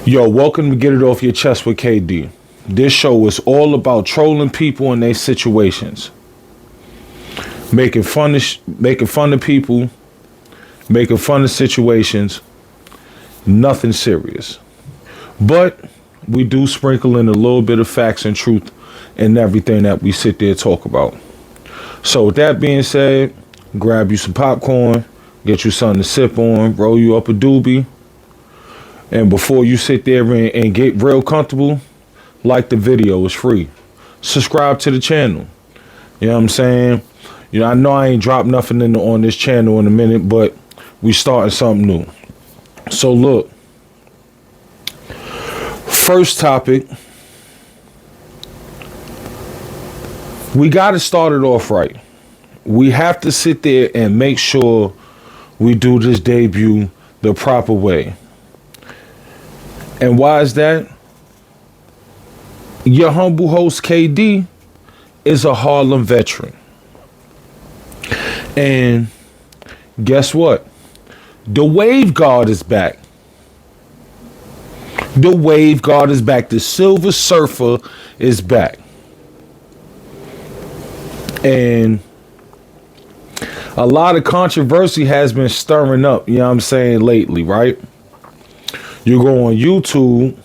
Yo, welcome to Get It Off Your Chest with KD. This show is all about trolling people and their situations, making fun of people, making fun of situations. Nothing serious, but we do sprinkle in a little bit of facts and truth in everything that we sit there and talk about. So, with that being said, grab you some popcorn, get you something to sip on, roll you up a doobie. And before you sit there and get real comfortable, like the video, it's free. Subscribe to the channel. You know what I'm saying? I know I ain't dropped nothing on this channel in a minute, but we starting something new. So look, first topic, we got to start it off right. We have to sit there and make sure we do this debut the proper way. And why is that? Your humble host, KD, is a Harlem veteran. And guess what? The Wave Guard is back. The Wave Guard is back. The Silver Surfer is back. And a lot of controversy has been stirring up, you know what I'm saying, lately, right? You go on YouTube,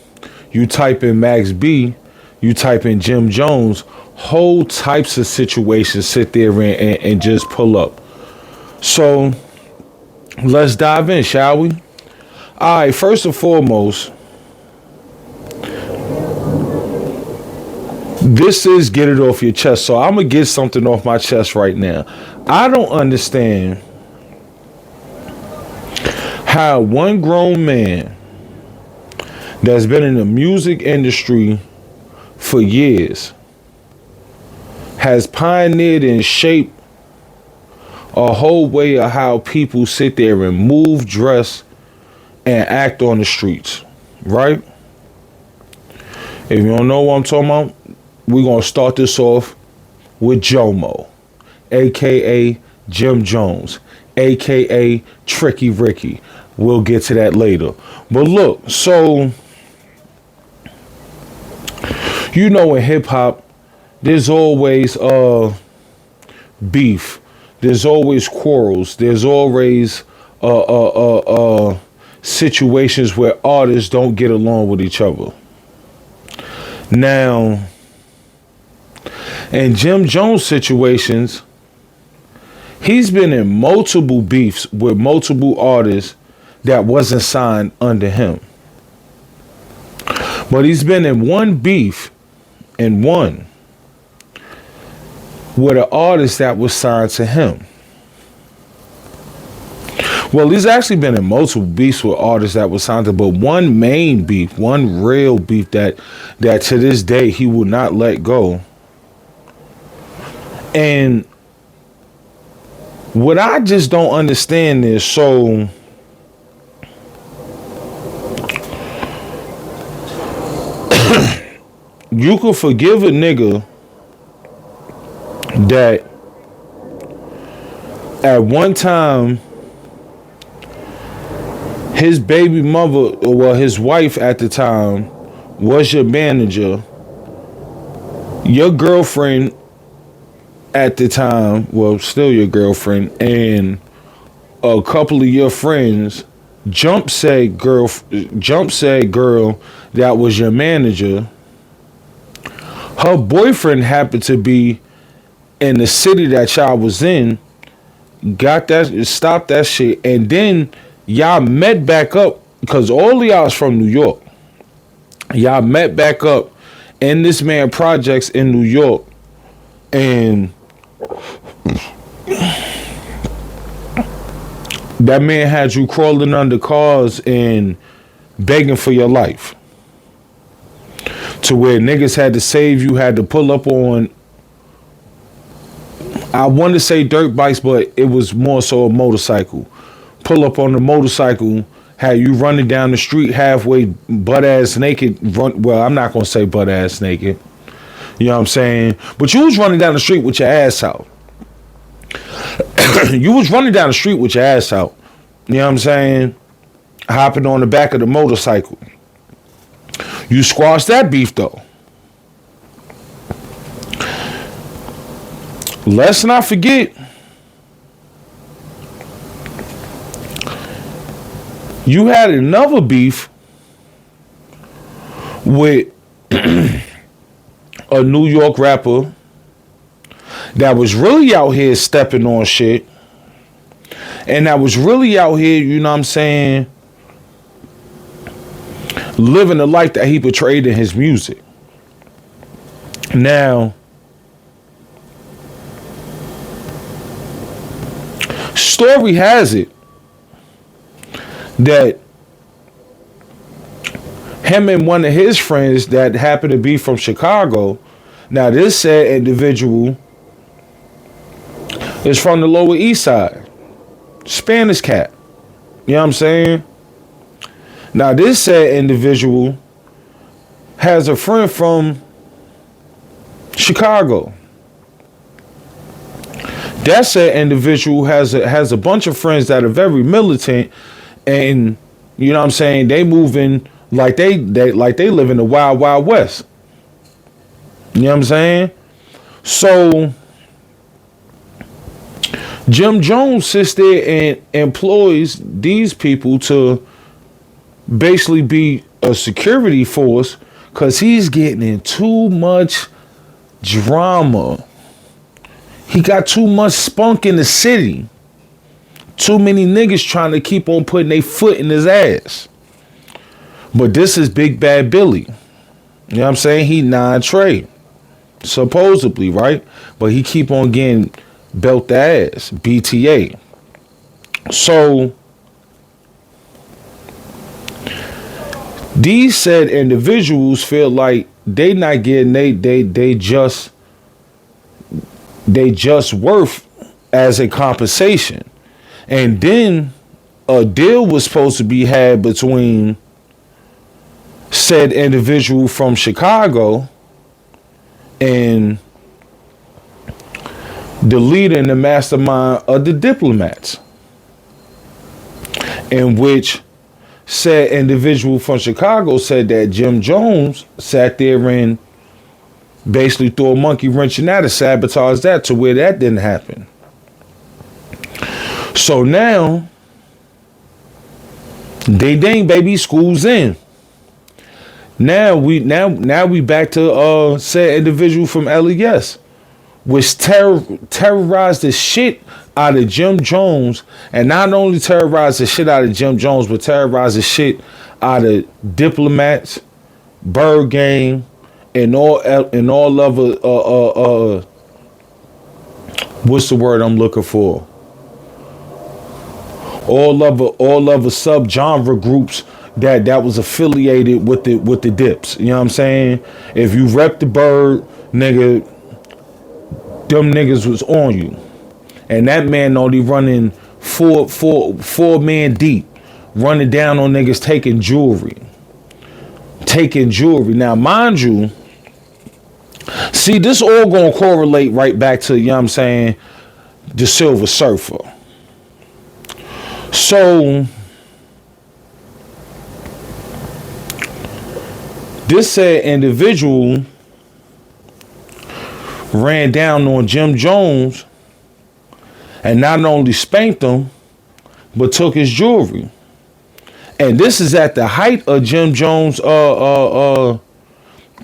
you type in Max B, you type in Jim Jones, whole types of situations sit there and just pull up. So let's dive in, shall we? All right, first and foremost, this is Get It Off Your Chest. So I'm going to get something off my chest right now. I don't understand how one grown man that's been in the music industry for years has pioneered and shaped a whole way of how people sit there and move, dress, and act on the streets, right? If you don't know what I'm talking about, we're going to start this off with Jomo, a.k.a. Jim Jones, a.k.a. Tricky Ricky. We'll get to that later. But look, so you know, in hip hop, there's always beef. There's always quarrels. There's always situations where artists don't get along with each other. Now, in Jim Jones situations, he's been in multiple beefs with multiple artists that wasn't signed under him. But he's been in one beef and one with an artist that was signed to him. Well, he's actually been in multiple beefs with artists that was signed to him, but one main beef, one real beef that to this day he will not let go. And what I just don't understand is, so you could forgive a nigga that at one time his baby mother, well, his wife at the time was your manager. Your girlfriend at the time, well, still your girlfriend, and a couple of your friends jump said girl that was your manager. Her boyfriend happened to be in the city that y'all was in, stopped that shit, and then y'all met back up, because all of y'all is from New York. Y'all met back up in this man projects in New York, and that man had you crawling under cars and begging for your life, to where niggas had to save you, had to pull up on, I want to say dirt bikes, but it was more so a motorcycle. Pull up on the motorcycle, had you running down the street halfway butt ass naked. Well, I'm not going to say butt ass naked. You know what I'm saying? But you was running down the street with your ass out. You was running down the street with your ass out. You know what I'm saying? Hopping on the back of the motorcycle. You squash that beef though. Let's not forget, you had another beef with a New York rapper that was really out here stepping on shit. And that was really out here, you know what I'm saying, living the life that he portrayed in his music. Now, story has it that him and one of his friends that happened to be from Chicago, now this said individual is from the Lower East Side, Spanish cat. You know what I'm saying? Now this said individual has a friend from Chicago. That said individual has a bunch of friends that are very militant, and you know what I'm saying, they moving like they live in the wild, wild west. You know what I'm saying? So Jim Jones sits there and employs these people to basically be a security force because he's getting in too much drama. He got too much spunk in the city. Too many niggas trying to keep on putting their foot in his ass. But this is Big Bad Billy. You know what I'm saying? He non-trade. Supposedly, right? But he keep on getting belt the ass. BTA. So these said individuals feel like they not getting they just worth as a compensation. And then a deal was supposed to be had between said individual from Chicago and the leader and the mastermind of the Diplomats, in which said individual from Chicago said that Jim Jones sat there and basically threw a monkey wrench in that to sabotage that to where that didn't happen. So now, ding baby, school's in. Now we back to said individual from LES, which terrorized the shit out of Jim Jones, and not only terrorized the shit out of Jim Jones, but terrorized the shit out of Diplomats, Bird Gang, and all other what's the word I'm looking for? All other sub-genre groups that was affiliated with the Dips. You know what I'm saying? If you rep the Bird, nigga, them niggas was on you. And that man only running four men deep, running down on niggas taking jewelry. Now, mind you, see, this all gonna correlate right back to, you know what I'm saying, the Silver Surfer. So this said individual ran down on Jim Jones and not only spanked him, but took his jewelry. And this is at the height of Jim Jones'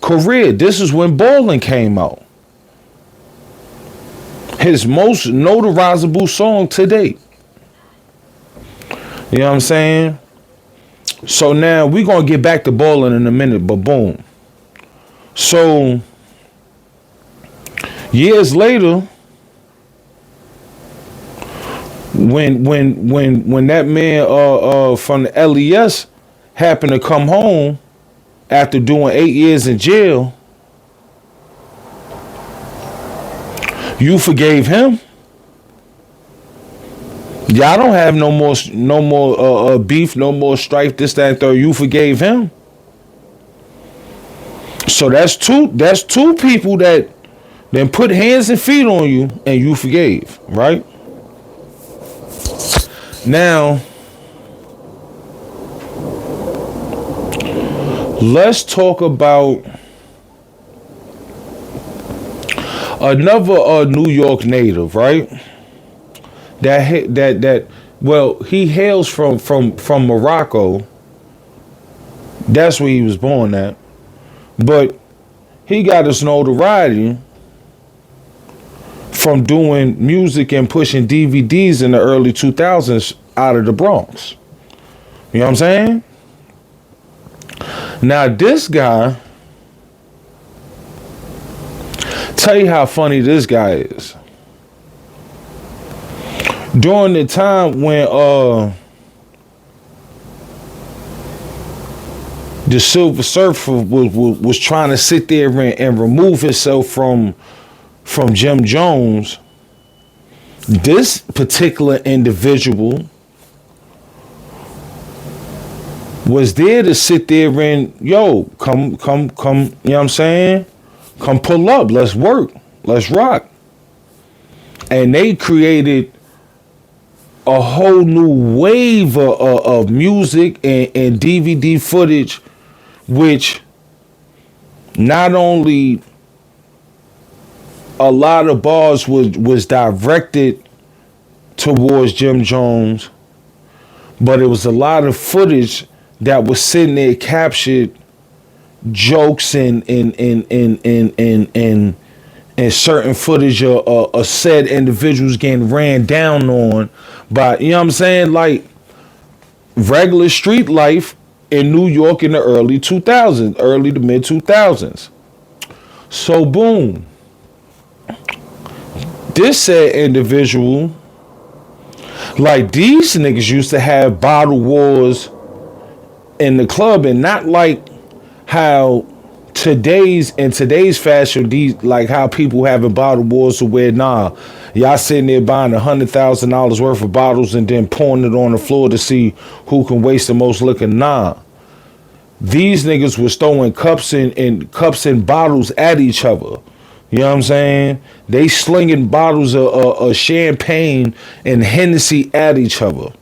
career. This is when Ballin' came out. His most notarizable song to date. You know what I'm saying? So now we're going to get back to Ballin' in a minute, but boom. So years later, when that man from the LES happened to come home after doing 8 years in jail, you forgave him? Y'all don't have no more beef, no more strife, this, that, and third. You forgave him. So that's two people that then put hands and feet on you and you forgave, right? Now, Let's talk about another New York native, right? Well, he hails from Morocco. That's where he was born at. But he got his notoriety from doing music and pushing DVDs in the early 2000s out of the Bronx. You know what I'm saying? Now this guy, tell you how funny this guy is. During the time when the Silver Surfer was trying to sit there and remove himself from Jim Jones, this particular individual was there to sit there and, yo, come, you know what I'm saying? Come pull up, let's work, let's rock. And they created a whole new wave of music and DVD footage, which not only a lot of bars was directed towards Jim Jones, but it was a lot of footage that was sitting there captured jokes and certain footage of said individuals getting ran down on by, you know what I'm saying, like regular street life in New York in the early 2000s, early to mid 2000s. So boom, this said individual, like these niggas used to have bottle wars in the club, and not like how today's fashion, these like how people having bottle wars to where y'all sitting there buying $100,000 worth of bottles and then pouring it on the floor to see who can waste the most liquor. These niggas was throwing cups and bottles at each other. You know what I'm saying? They slinging bottles of champagne and Hennessy at each other.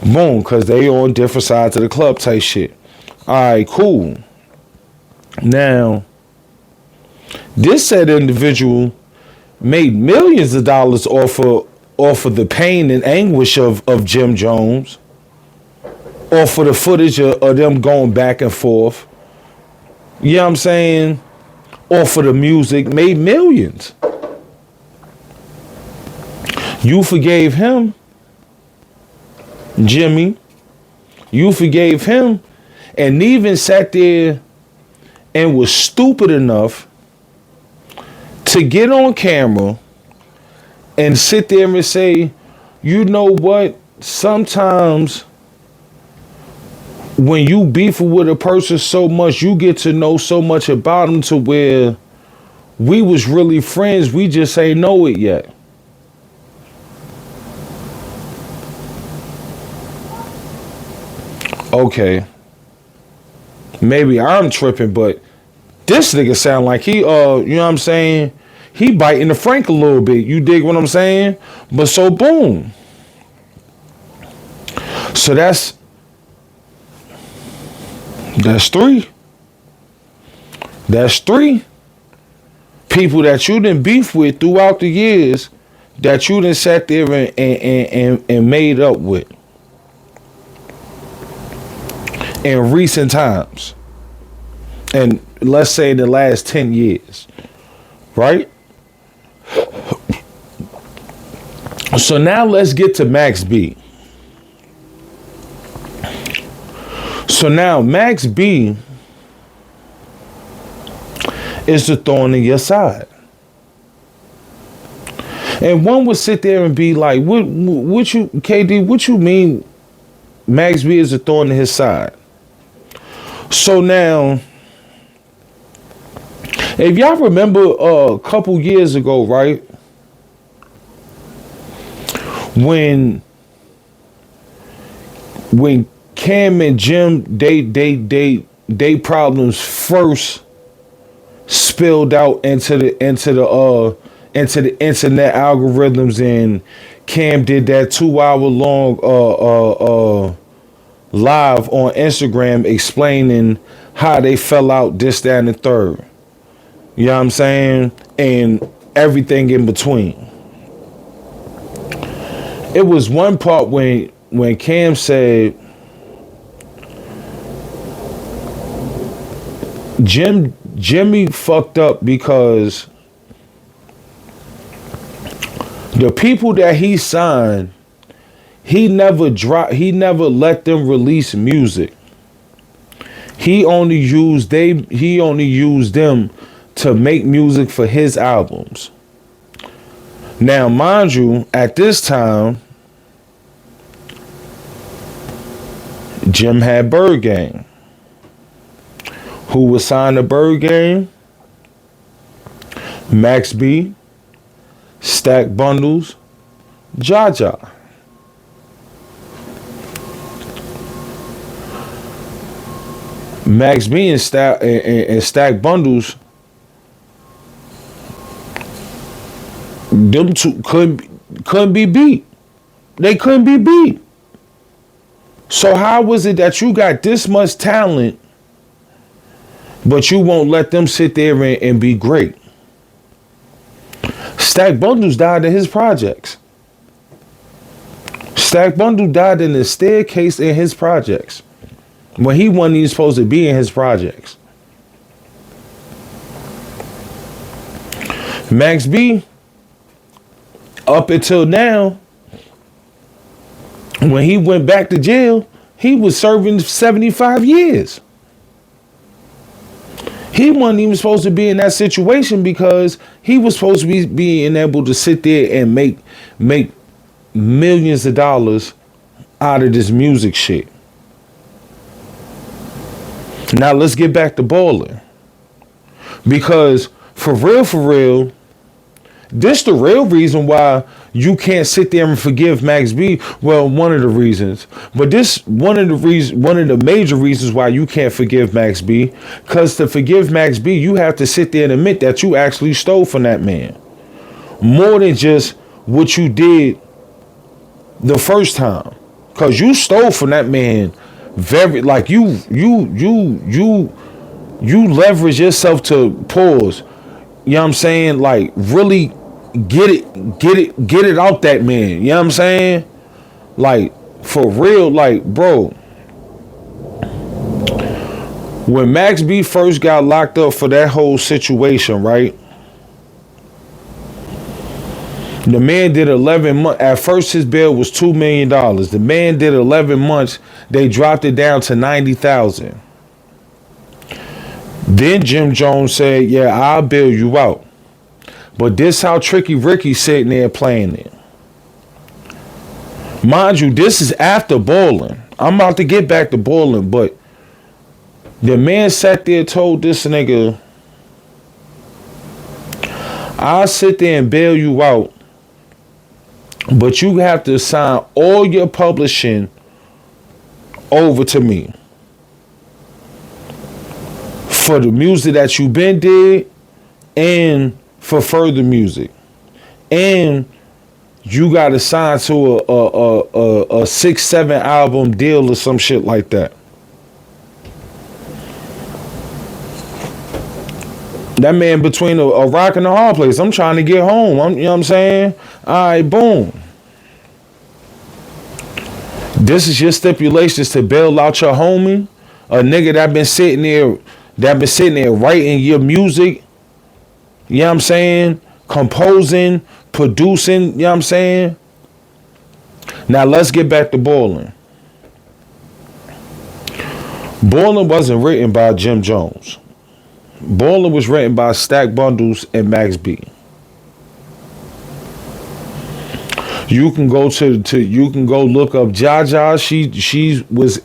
Boom, because they on different sides of the club type shit. All right, cool. Now, this said individual made millions of dollars off of the pain and anguish of Jim Jones, off of the footage of them going back and forth. You know what I'm saying? Off of the music, made millions. You forgave him, Jimmy. You forgave him, and even sat there and was stupid enough to get on camera and sit there and say, you know what? Sometimes when you beef with a person so much, you get to know so much about them to where we was really friends, we just ain't know it yet. Okay. Maybe I'm tripping, but this nigga sound like he, you know what I'm saying? He biting the Frank a little bit. You dig what I'm saying? But so boom. So that's three. That's three people that you done beef with throughout the years that you done sat there and made up with in recent times. And let's say the last 10 years. Right? So now let's get to Max B. So now Max B is the thorn in your side. And one would sit there and be like, what you, KD, what you mean Max B is a thorn in his side? So now, if y'all remember a couple years ago, right? When Cam and Jim, they problems first spilled out into the internet algorithms, and Cam did that 2 hour long live on Instagram explaining how they fell out, this, that, and the third. You know what I'm saying? And everything in between. It was one part when Cam said Jimmy fucked up because the people that he signed, he never let them release music. He only used them to make music for his albums. Now, mind you, at this time, Jim had Bird Gang. Who was signed to Bird Gang? Max B, Stack Bundles, Jaja. Max B and Stack Bundles, them two couldn't be beat. They couldn't be beat. So how was it that you got this much talent, but you won't let them sit there and be great? Stack Bundles died in his projects. Stack Bundles died in the staircase in his projects when he wasn't even supposed to be in his projects. Max B, up until now, when he went back to jail, he was serving 75 years. He wasn't even supposed to be in that situation because he was supposed to be being able to sit there and make millions of dollars out of this music shit. Now let's get back to Ballin'. Because for real, this the real reason why you can't sit there and forgive Max B. Well, one of the reasons, but this one of the major reasons why you can't forgive Max B. Because to forgive Max B, you have to sit there and admit that you actually stole from that man, more than just what you did the first time. Because you stole from that man, very like you leverage yourself to pause. You know what I'm saying? Like really get it out that man. You know what I'm saying? Like for real, like bro. When Max B first got locked up for that whole situation, right? The man did 11 months. At first his bail was $2 million. The man did 11 months. They dropped it down to 90,000. Then Jim Jones said, yeah, I'll bail you out. But this how Tricky Ricky sitting there playing it. Mind you, this is after Ballin'. I'm about to get back to Ballin', but the man sat there and told this nigga, I'll sit there and bail you out, but you have to sign all your publishing over to me for the music that you been did and for further music. And you got to sign to a 6-7 album deal or some shit like that. That man between a rock and a hard place. I'm trying to get home. You know what I'm saying? All right, boom. This is your stipulations to bail out your homie, a nigga that been sitting there writing your music. You know what I'm saying? Composing, producing. You know what I'm saying? Now let's get back to Ballin'. Ballin' wasn't written by Jim Jones. Ballin' was written by Stack Bundles and Max B. You can go you can go look up Jaja. She was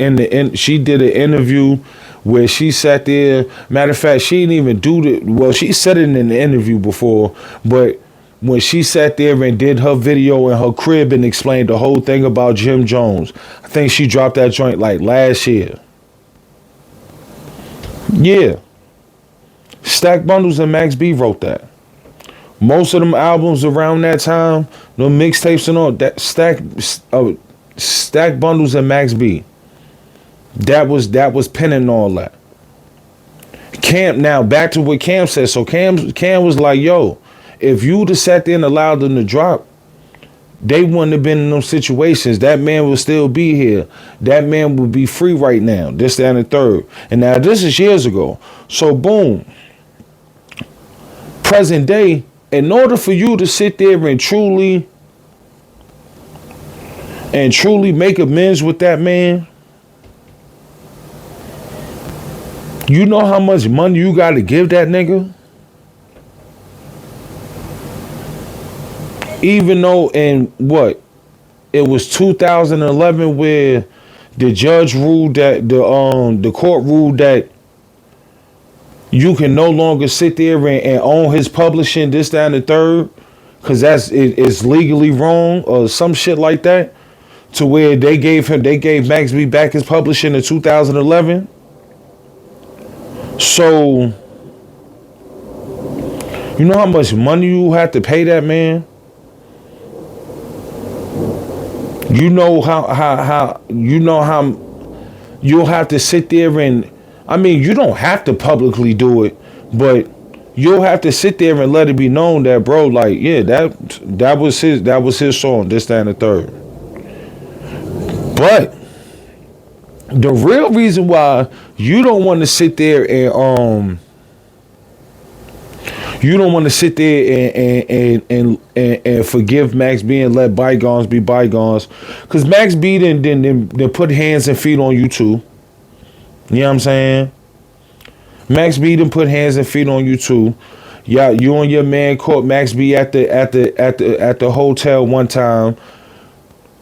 she did an interview where she sat there. Matter of fact, she didn't even she said it in the interview before, but when she sat there and did her video in her crib and explained the whole thing about Jim Jones, I think she dropped that joint like last year. Yeah. Stack Bundles and Max B wrote that. Most of them albums around that time, the mixtapes and all that, Stack Bundles and Max B. That was pinning all that. Cam, now back to what Cam said. So Cam was like, yo, if you would have sat there and allowed them to drop, they wouldn't have been in those situations. That man would still be here. That man would be free right now. This, that, and the third. And now this is years ago. So boom. Present day, in order for you to sit there and truly make amends with that man, you know how much money you got to give that nigga? Even though in what? It was 2011 where the judge ruled that the court ruled that you can no longer sit there and own his publishing, this, that, and the third, because it's legally wrong or some shit like that, to where they gave Max B back his publishing in 2011. So, you know how much money you have to pay that man? You know how you'll have to sit there and, I mean, you don't have to publicly do it, but you'll have to sit there and let it be known that, bro, like, yeah, that was his song, this, that, and the third. But the real reason why you don't want to sit there and forgive Max B and let bygones be bygones, because Max B then put hands and feet on you too. You know what I'm saying? Max B done put hands and feet on you too. Yeah, you and your man caught Max B at the hotel one time.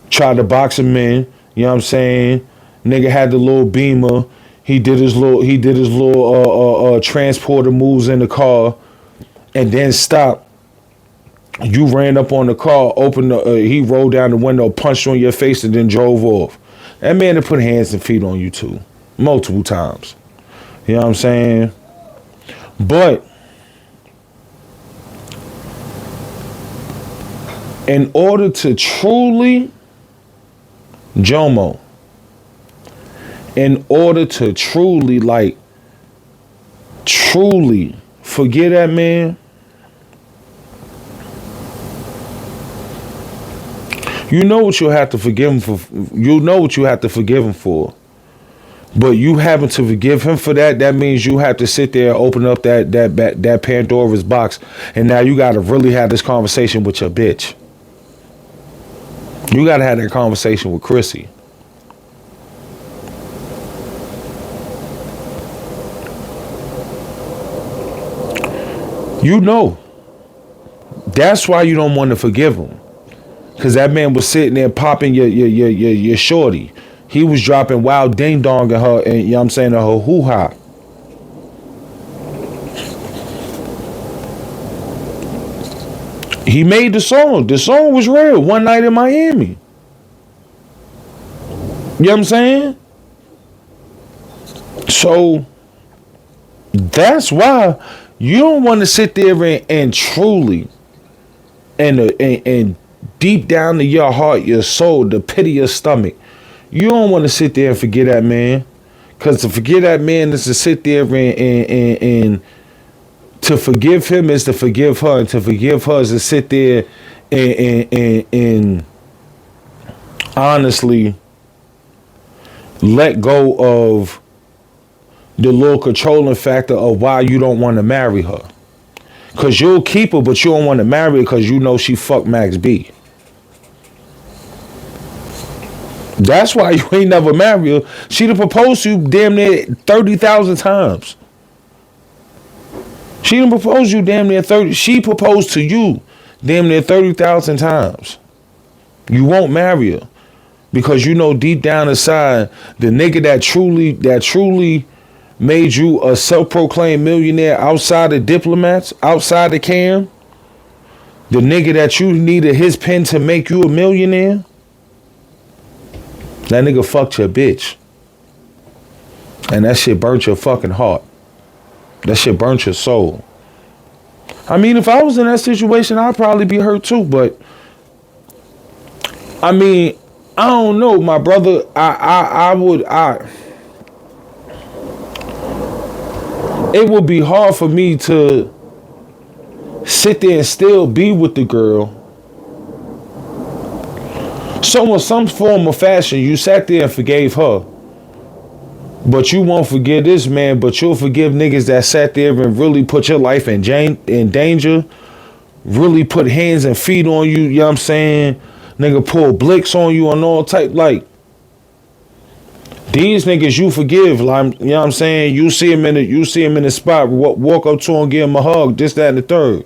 Tried to box him in. You know what I'm saying? Nigga had the little Beamer. He did his little transporter moves in the car, and then stopped. You ran up on the car, he rolled down the window, punched on your face, and then drove off. That man had put hands and feet on you too, multiple times. You know what I'm saying? But in order to truly, Jomo, in order to truly forget that man, you know what you'll have to forgive him for. You know what you have to forgive him for. But you having to forgive him for that means you have to sit there and open up that Pandora's box. And now you got to really have this conversation with your bitch. You got to have that conversation with Chrissy. You know. That's why you don't want to forgive him. Because that man was sitting there popping your shorty. He was dropping wild ding dong in her, and you know what I'm saying, in her hoo-ha. He made the song. The song was real. One Night in Miami. You know what I'm saying? So that's why you don't want to sit there and truly and deep down to your heart, your soul, the pit of your stomach, you don't want to sit there and forget that man. Because to forget that man is to sit there and to forgive him is to forgive her. And to forgive her is to sit there and honestly let go of the little controlling factor of why you don't want to marry her. Because you'll keep her, but you don't want to marry her because you know she fucked Max B. That's why you ain't never marry her. She done proposed to you damn near 30,000 times. She done proposed to you damn near 30. She proposed to you damn near 30,000 times. You won't marry her because you know deep down inside the nigga that truly made you a self-proclaimed millionaire outside of diplomats, outside of Cam, the nigga that you needed his pen to make you a millionaire. That nigga fucked your bitch. And that shit burnt your fucking heart. That shit burnt your soul. I mean, if I was in that situation, I'd probably be hurt too. But, I mean, I don't know, my brother. it would be hard for me to sit there and still be with the girl. So in some form or fashion, you sat there and forgave her. But you won't forgive this man, but you'll forgive niggas that sat there and really put your life in danger, really put hands and feet on you, you know what I'm saying? Nigga pull blicks on you and all type, like, these niggas you forgive, like, you know what I'm saying? You see him in the spot, walk up to him, give him a hug, this, that, and the third.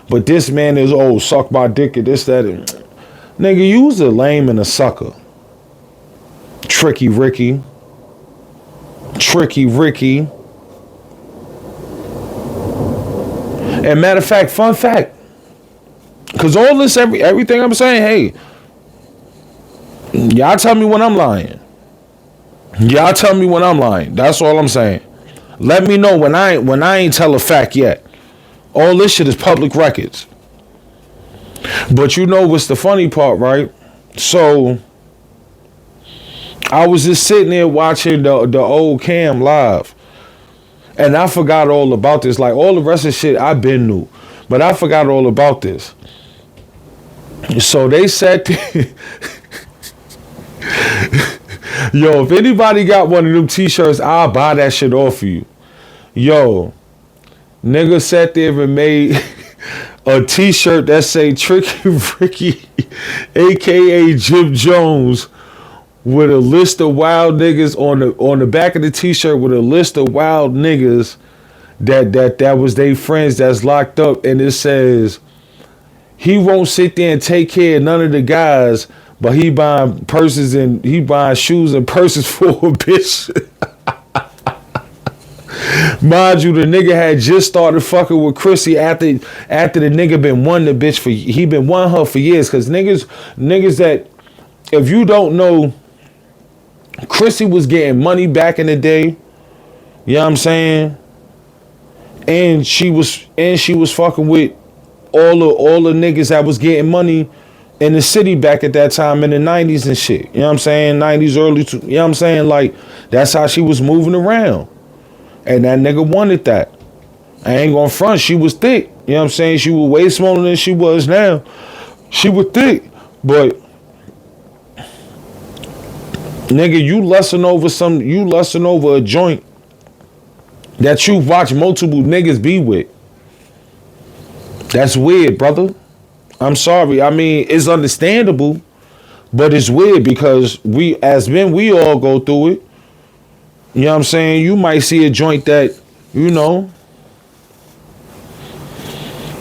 But this man is, oh, suck my dick, and this, that, and... Nigga, you's a lame and a sucker. Tricky Ricky. And matter of fact, fun fact, because all this, everything I'm saying, hey, y'all tell me when I'm lying. That's all I'm saying. Let me know when I ain't tell a fact yet. All this shit is public records. But you know what's the funny part, right? So I was just sitting there watching the old Cam live, and I forgot all about this. Like, all the rest of the shit I been knew, but I forgot all about this. So they said, yo, if anybody got one of them t-shirts, I'll buy that shit off of you. Yo, nigga sat there and made a t-shirt that say Tricky Ricky, aka Jim Jones, with a list of wild niggas on the back of the t-shirt, with a list of wild niggas that was they friends that's locked up, and it says he won't sit there and take care of none of the guys, but he buying purses and he buying shoes and purses for a bitch. Mind you, the nigga had just started fucking with Chrissy after the nigga been wanting the bitch he been wanting her for years. Cause niggas that, if you don't know, Chrissy was getting money back in the day. You know what I'm saying? And she was fucking with all the niggas that was getting money in the city back at that time in the 90s and shit. You know what I'm saying? 90s, early, you know what I'm saying? Like, that's how she was moving around. And that nigga wanted that. I ain't gonna front, she was thick. You know what I'm saying? She was way smaller than she was now. She was thick. But nigga, you lusting over a joint that you watch multiple niggas be with. That's weird, brother. I'm sorry. I mean, it's understandable, but it's weird because we, as men, we all go through it. You know what I'm saying? You might see a joint that, you know,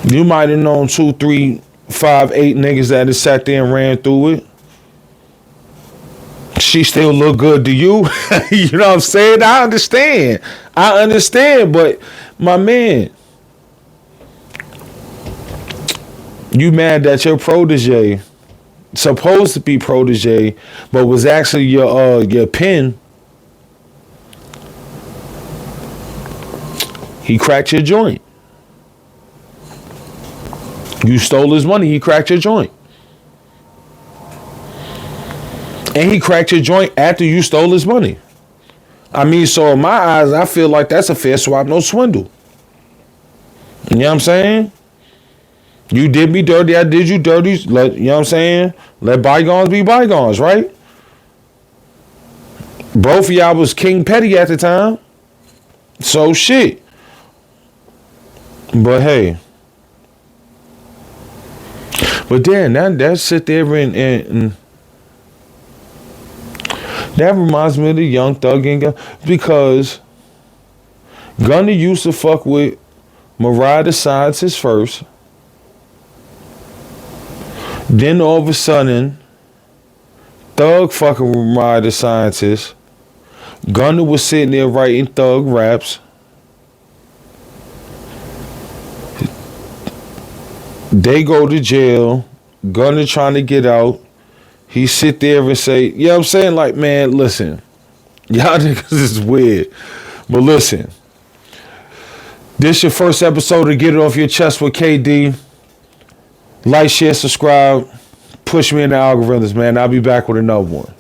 you might have known 2, 3, 5, 8 niggas that have sat there and ran through it. She still look good to you. You know what I'm saying? I understand, but my man, you mad that your protege, supposed to be protege, but was actually your pen. He cracked your joint. You stole his money. He cracked your joint. And he cracked your joint after you stole his money. I mean, so in my eyes, I feel like that's a fair swap, no swindle. You know what I'm saying? You did me dirty, I did you dirty. You know what I'm saying? Let bygones be bygones, right? Both of y'all was King Petty at the time. So shit. But hey. But then that sit there and that reminds me of the Young Thug and Gunna, because Gunna used to fuck with Mariah the Scientist first. Then all of a sudden, Thug fucking with Mariah the Scientist. Gunna was sitting there writing Thug raps. They go to jail. Gunna trying to get out. He sit there and say, you know what I'm saying? Like, man, listen. Y'all niggas is weird. But listen. This your first episode of Get It Off Your Chest with KD. Like, share, subscribe. Push me in the algorithms, man. I'll be back with another one.